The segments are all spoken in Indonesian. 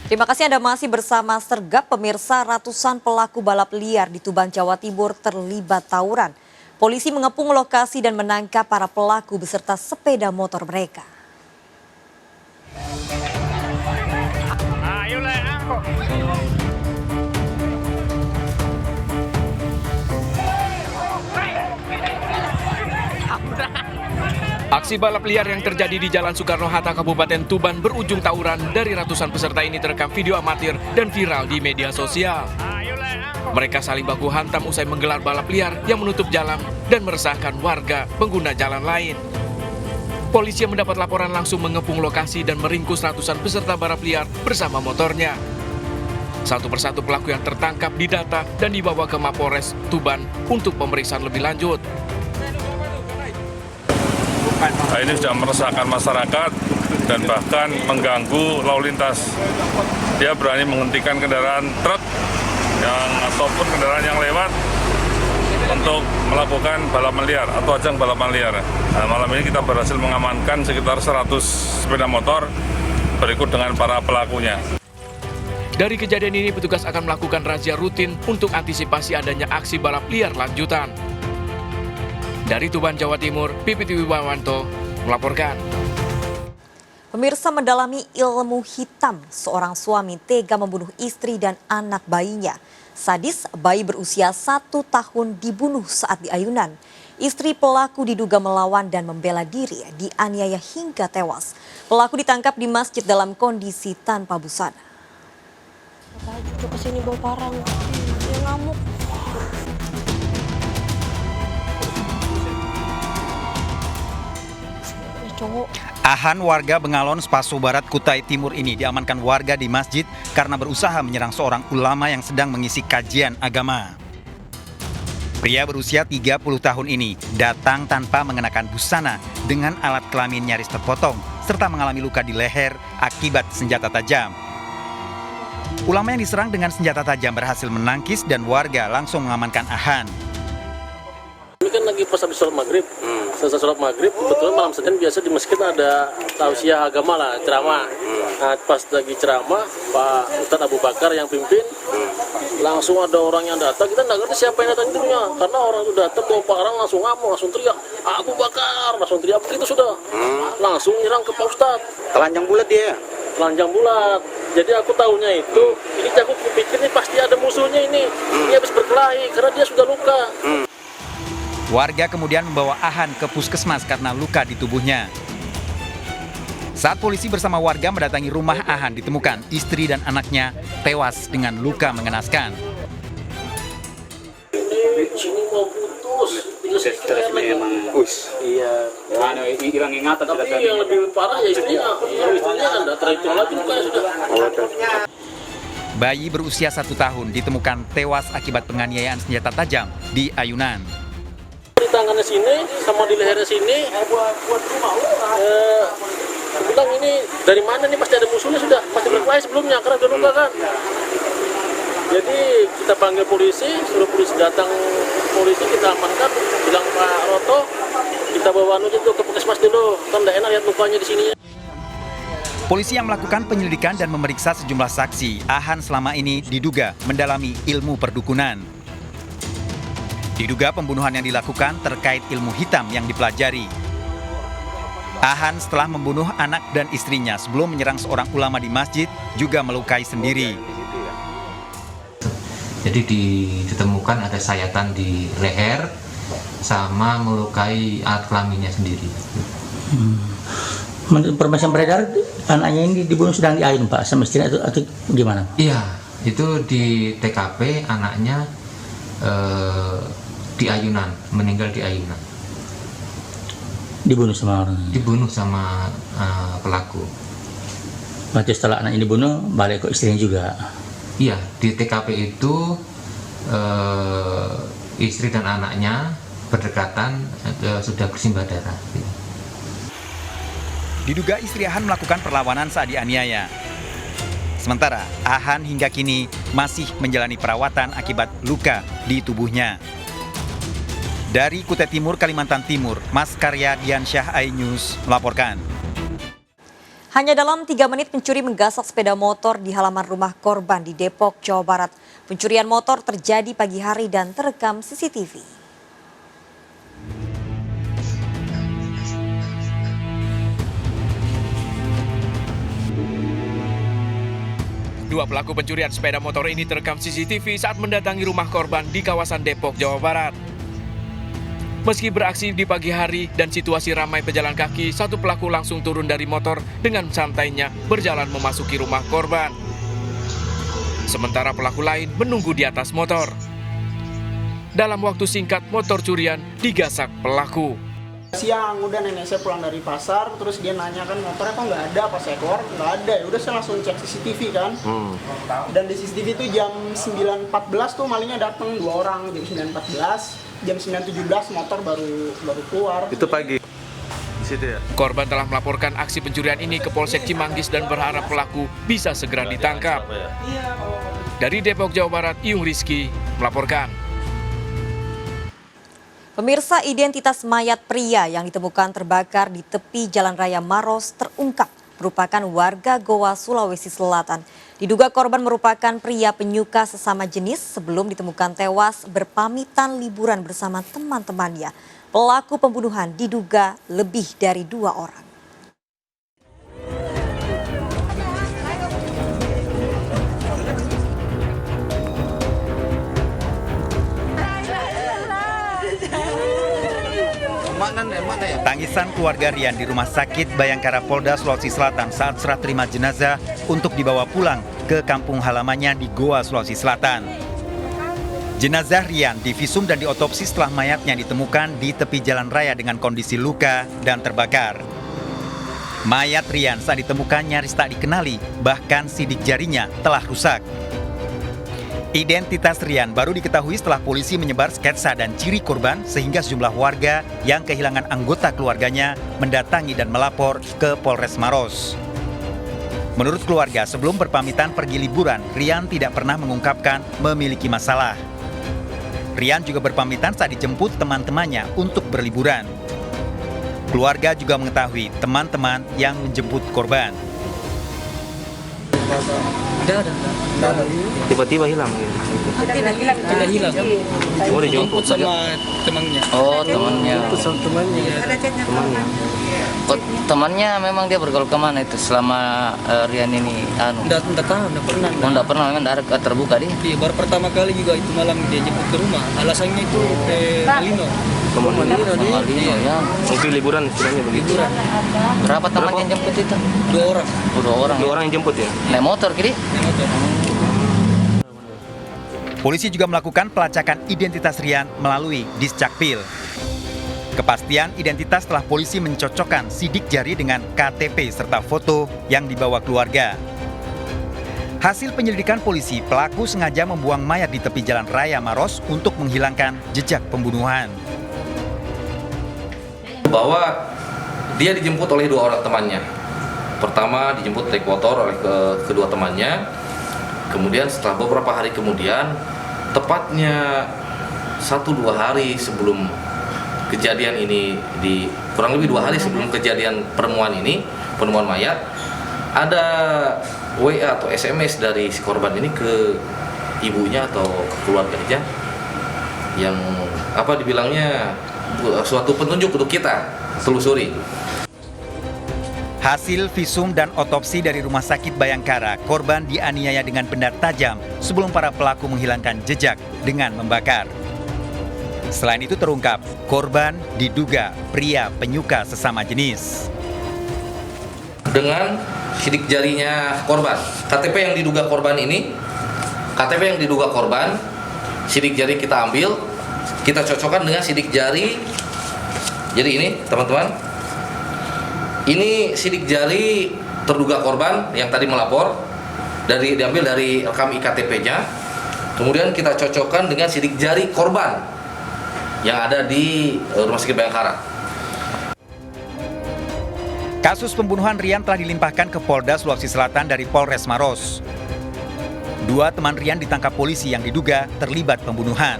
Terima kasih Anda masih bersama Sergap. Pemirsa, ratusan pelaku balap liar di Tuban, Jawa Timur terlibat tawuran. Polisi mengepung lokasi dan menangkap para pelaku beserta sepeda motor mereka. Aksi balap liar yang terjadi di Jalan Soekarno-Hatta, Kabupaten Tuban berujung tawuran. Dari ratusan peserta ini terekam video amatir dan viral di media sosial. Mereka saling baku hantam usai menggelar balap liar yang menutup jalan dan meresahkan warga pengguna jalan lain. Polisi yang mendapat laporan langsung mengepung lokasi dan meringkus ratusan peserta balap liar bersama motornya. Satu persatu pelaku yang tertangkap didata dan dibawa ke Mapolres Tuban untuk pemeriksaan lebih lanjut. Nah, ini sudah meresahkan masyarakat dan bahkan mengganggu lalu lintas. Dia berani menghentikan kendaraan truk ataupun kendaraan yang lewat untuk melakukan balapan liar atau ajang balapan liar. Nah, malam ini kita berhasil mengamankan sekitar 100 sepeda motor berikut dengan para pelakunya. Dari kejadian ini, petugas akan melakukan razia rutin untuk antisipasi adanya aksi balap liar lanjutan. Dari Tuban, Jawa Timur, Pipit Wibawanto melaporkan. Pemirsa, mendalami ilmu hitam, seorang suami tega membunuh istri dan anak bayinya. Sadis, bayi berusia 1 tahun dibunuh saat di ayunan. Istri pelaku diduga melawan dan membela diri, dianiaya hingga tewas. Pelaku ditangkap di masjid dalam kondisi tanpa busana. Udah kesini bawa parang, dia ngamuk. Cowok. Ahan, warga Bengalon, Spaso Barat, Kutai Timur ini diamankan warga di masjid karena berusaha menyerang seorang ulama yang sedang mengisi kajian agama. Pria berusia 30 tahun ini datang tanpa mengenakan busana dengan alat kelamin nyaris terpotong serta mengalami luka di leher akibat senjata tajam. Ulama yang diserang dengan senjata tajam berhasil menangkis dan warga langsung mengamankan Ahan. Ini kan lagi pas habis sholat maghrib, selesai sholat maghrib, kebetulan malam Senin biasa di masjid ada tausiah agama lah, ceramah. Nah, pas lagi ceramah, Pak Ustadz Abu Bakar yang pimpin, langsung ada orang yang datang, kita nggak ngerti siapa yang datang dulunya, karena orang itu datang bawa parang langsung ngamuk, langsung teriak, Abu Bakar, langsung teriak begitu sudah, langsung nyerang ke Pak Ustadz. Telanjang bulat dia? Telanjang bulat. Jadi aku tahunya itu, ini aku pikir ini pasti ada musuhnya ini habis berkelahi karena dia sudah luka. Warga kemudian membawa Ahan ke puskesmas karena luka di tubuhnya. Saat polisi bersama warga mendatangi rumah Ahan, ditemukan istri dan anaknya tewas dengan luka mengenaskan. Sini mau putus. Iya. Hilang ingatan. Tapi yang lebih parah ya istrinya. Istrinya kan tidak terhitung lagi lukanya sudah. Bayi berusia 1 tahun ditemukan tewas akibat penganiayaan senjata tajam di ayunan. Di tangannya sini sama di lehernya sini, bilang ini dari mana nih, pasti ada musuhnya sudah, pasti berkelahi sebelumnya karena udah luka kan. Jadi kita panggil polisi, suruh polisi datang, polisi kita amankan, bilang Pak Roto, kita bawa nuju ke puskesmas dulu, kan tidak enak lihat lukanya di sini. Polisi yang melakukan penyelidikan dan memeriksa sejumlah saksi, Ahan selama ini diduga mendalami ilmu perdukunan. Diduga pembunuhan yang dilakukan terkait ilmu hitam yang dipelajari. Ahan setelah membunuh anak dan istrinya sebelum menyerang seorang ulama di masjid juga melukai sendiri. Jadi ditemukan ada sayatan di leher sama melukai alat kelaminnya sendiri. Informasi beredar anaknya ini dibunuh sedang di ayun, Pak, semestinya atau gimana? Iya, itu di TKP anaknya di ayunan, meninggal di ayunan. Dibunuh sama orang? Dibunuh sama pelaku. Berarti setelah anak ini dibunuh, balik ke istrinya juga? Iya, di TKP itu istri dan anaknya berdekatan sudah bersimbah darah. Diduga istri Ahan melakukan perlawanan saat dianiaya. Sementara Ahan hingga kini masih menjalani perawatan akibat luka di tubuhnya. Dari Kutai Timur, Kalimantan Timur, Mas Karya Diansyah, iNews melaporkan. Hanya dalam 3 menit pencuri menggasak sepeda motor di halaman rumah korban di Depok, Jawa Barat. Pencurian motor terjadi pagi hari dan terekam CCTV. Dua pelaku pencurian sepeda motor ini terekam CCTV saat mendatangi rumah korban di kawasan Depok, Jawa Barat. Meski beraksi di pagi hari dan situasi ramai pejalan kaki, satu pelaku langsung turun dari motor dengan santainya berjalan memasuki rumah korban. Sementara pelaku lain menunggu di atas motor. Dalam waktu singkat, motor curian digasak pelaku. Siang udah nenek saya pulang dari pasar, terus dia nanya kan motornya kok nggak ada, pas saya keluar nggak ada. Ya udah saya langsung cek CCTV kan. Dan di CCTV itu jam 9.14 tuh malingnya datang 2 orang, jam 9.14. Jam 9.17 motor baru keluar. Itu pagi. Di situ ya. Korban telah melaporkan aksi pencurian ini ke Polsek Cimanggis dan berharap pelaku bisa segera ditangkap. Dari Depok, Jawa Barat, Iyung Rizky melaporkan. Pemirsa, identitas mayat pria yang ditemukan terbakar di tepi Jalan Raya Maros terungkap merupakan warga Goa, Sulawesi Selatan. Diduga korban merupakan pria penyuka sesama jenis sebelum ditemukan tewas berpamitan liburan bersama teman-temannya. Pelaku pembunuhan diduga lebih dari 2 orang. Tangisan keluarga Rian di Rumah Sakit Bayangkara Polda Sulawesi Selatan saat serah terima jenazah untuk dibawa pulang ke kampung halamannya di Goa, Sulawesi Selatan. Jenazah Rian divisum dan diotopsi setelah mayatnya ditemukan di tepi jalan raya dengan kondisi luka dan terbakar. Mayat Rian saat ditemukan nyaris tak dikenali, bahkan sidik jarinya telah rusak. Identitas Rian baru diketahui setelah polisi menyebar sketsa dan ciri korban sehingga sejumlah warga yang kehilangan anggota keluarganya mendatangi dan melapor ke Polres Maros. Menurut keluarga, sebelum berpamitan pergi liburan, Rian tidak pernah mengungkapkan memiliki masalah. Rian juga berpamitan saat dijemput teman-temannya untuk berliburan. Keluarga juga mengetahui teman-teman yang menjemput korban. Tiba-tiba hilang. Tidak hilang. Oh, dijemput sama temannya. Oh, temannya. Oh, temannya memang dia bergaul kemana itu selama Rian ini? Enggak pernah. Oh, enggak pernah, memang enggak terbuka dia. Iya, baru pertama kali juga itu malam dia jemput ke rumah. Alasannya itu Malino. Malino ya. Mungkin liburan istilahnya begitu. Berapa teman yang jemput itu? 2 orang. Oh, 2 orang. 2 orang yang jemput ya? Naik motor kiri? Polisi juga melakukan pelacakan identitas Rian melalui Discakpil. Kepastian identitas setelah polisi mencocokkan sidik jari dengan KTP serta foto yang dibawa keluarga. Hasil penyelidikan polisi, pelaku sengaja membuang mayat di tepi jalan raya Maros untuk menghilangkan jejak pembunuhan. Bahwa dia dijemput oleh 2 orang temannya. Pertama dijemput naik motor oleh kedua temannya. Kemudian setelah beberapa hari kemudian, tepatnya 1-2 hari sebelum kejadian ini, kurang lebih 2 hari sebelum kejadian penemuan mayat, ada WA atau SMS dari si korban ini ke ibunya atau ke keluarganya yang dibilangnya suatu petunjuk untuk kita telusuri. Hasil visum dan otopsi dari Rumah Sakit Bayangkara, korban dianiaya dengan benda tajam sebelum para pelaku menghilangkan jejak dengan membakar. Selain itu terungkap, korban diduga pria penyuka sesama jenis. Dengan sidik jarinya korban, KTP yang diduga korban, sidik jari kita ambil, kita cocokkan dengan sidik jari. Jadi ini teman-teman, ini sidik jari terduga korban yang tadi melapor, diambil dari rekam iktp-nya, kemudian kita cocokkan dengan sidik jari korban yang ada di Rumah Sakit Bayangkara. Kasus pembunuhan Rian telah dilimpahkan ke Polda Sulawesi Selatan dari Polres Maros. 2 teman Rian ditangkap polisi yang diduga terlibat pembunuhan.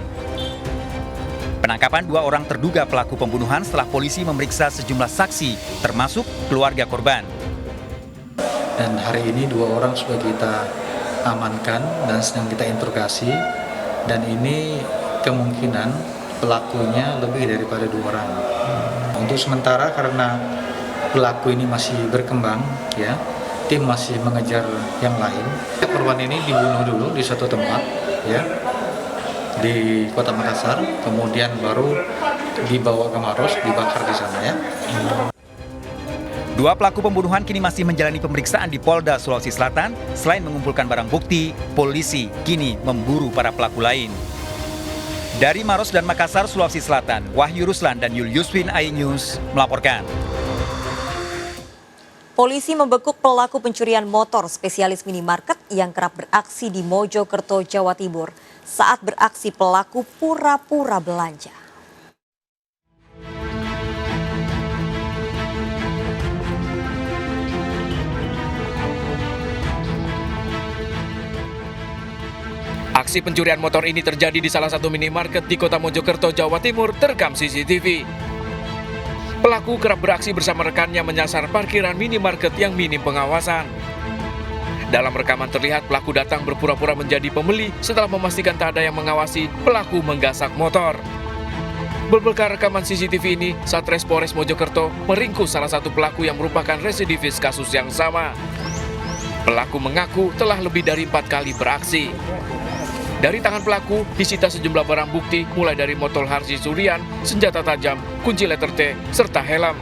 Penangkapan 2 orang terduga pelaku pembunuhan setelah polisi memeriksa sejumlah saksi, termasuk keluarga korban. Dan hari ini 2 orang sudah kita amankan dan sedang kita interogasi, dan ini kemungkinan pelakunya lebih daripada 2 orang. Untuk sementara karena pelaku ini masih berkembang, ya, tim masih mengejar yang lain. Korban ini dibunuh dulu di satu tempat, ya, di Kota Makassar, kemudian baru dibawa ke Maros, dibakar di sana, ya. 2 pelaku pembunuhan kini masih menjalani pemeriksaan di Polda Sulawesi Selatan. Selain mengumpulkan barang bukti, polisi kini memburu para pelaku lain. Dari Maros dan Makassar, Sulawesi Selatan, Wahyu Ruslan dan Yul Yuswin, iNews melaporkan. Polisi membekuk pelaku pencurian motor spesialis minimarket yang kerap beraksi di Mojokerto, Jawa Timur. Saat beraksi, pelaku pura-pura belanja. Aksi pencurian motor ini terjadi di salah satu minimarket di Kota Mojokerto, Jawa Timur, terekam CCTV. Pelaku kerap beraksi bersama rekannya menyasar parkiran minimarket yang minim pengawasan. Dalam rekaman terlihat pelaku datang berpura-pura menjadi pembeli setelah memastikan tak ada yang mengawasi, pelaku menggasak motor. Berbekal rekaman CCTV ini, Satres Polres Mojokerto meringkus salah satu pelaku yang merupakan residivis kasus yang sama. Pelaku mengaku telah lebih dari 4 kali beraksi. Dari tangan pelaku disita sejumlah barang bukti mulai dari motor Harsi Surian, senjata tajam, kunci letter T, serta helm.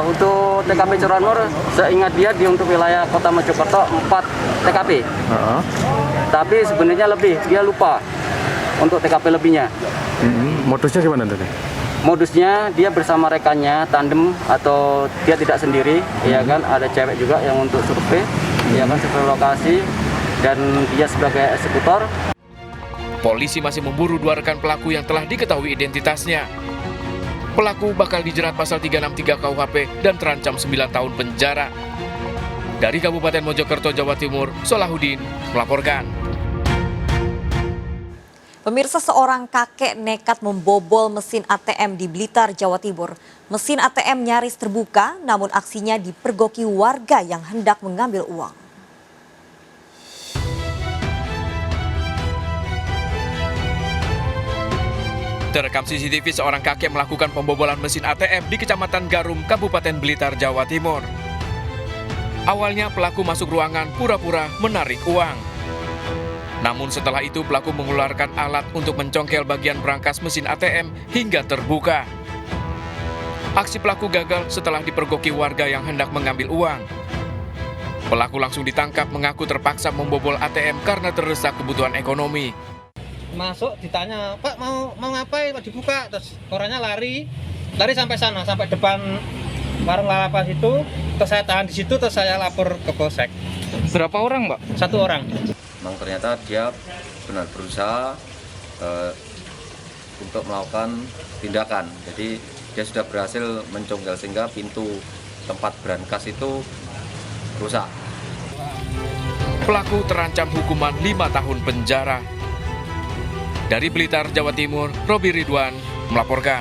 Untuk TKP curanmor, seingat dia di untuk wilayah Kota Mojokerto 4 TKP. Tapi sebenarnya lebih, dia lupa untuk TKP lebihnya. Modusnya gimana tadi? Modusnya dia bersama rekannya tandem atau dia tidak sendiri, ya kan? Ada cewek juga yang untuk survei, ya kan, survei lokasi. Dan dia sebagai eksekutor. Polisi masih memburu 2 rekan pelaku yang telah diketahui identitasnya. Pelaku bakal dijerat pasal 363 KUHP dan terancam 9 tahun penjara. Dari Kabupaten Mojokerto, Jawa Timur, Solahuddin melaporkan. Pemirsa, seorang kakek nekat membobol mesin ATM di Blitar, Jawa Timur. Mesin ATM nyaris terbuka, namun aksinya dipergoki warga yang hendak mengambil uang. Terekam CCTV seorang kakek melakukan pembobolan mesin ATM di Kecamatan Garum, Kabupaten Blitar, Jawa Timur. Awalnya pelaku masuk ruangan pura-pura menarik uang. Namun setelah itu pelaku mengeluarkan alat untuk mencongkel bagian brankas mesin ATM hingga terbuka. Aksi pelaku gagal setelah dipergoki warga yang hendak mengambil uang. Pelaku langsung ditangkap mengaku terpaksa membobol ATM karena terdesak kebutuhan ekonomi. Masuk ditanya, Pak mau ngapain, Pak, dibuka, terus orangnya lari sampai sana, sampai depan warung lalapan itu, terus saya tahan di situ, terus saya lapor ke Polsek. Berapa orang, Pak? 1 orang. Memang ternyata dia benar berusaha untuk melakukan tindakan, jadi dia sudah berhasil mencongkel sehingga pintu tempat brankas itu rusak. Pelaku terancam hukuman 5 tahun penjara. Dari Blitar, Jawa Timur, Robi Ridwan melaporkan.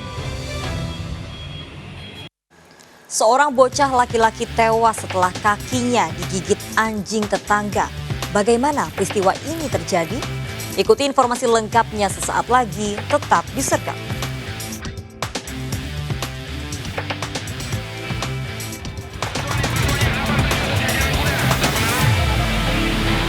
Seorang bocah laki-laki tewas setelah kakinya digigit anjing tetangga. Bagaimana peristiwa ini terjadi? Ikuti informasi lengkapnya sesaat lagi, tetap di Serkap.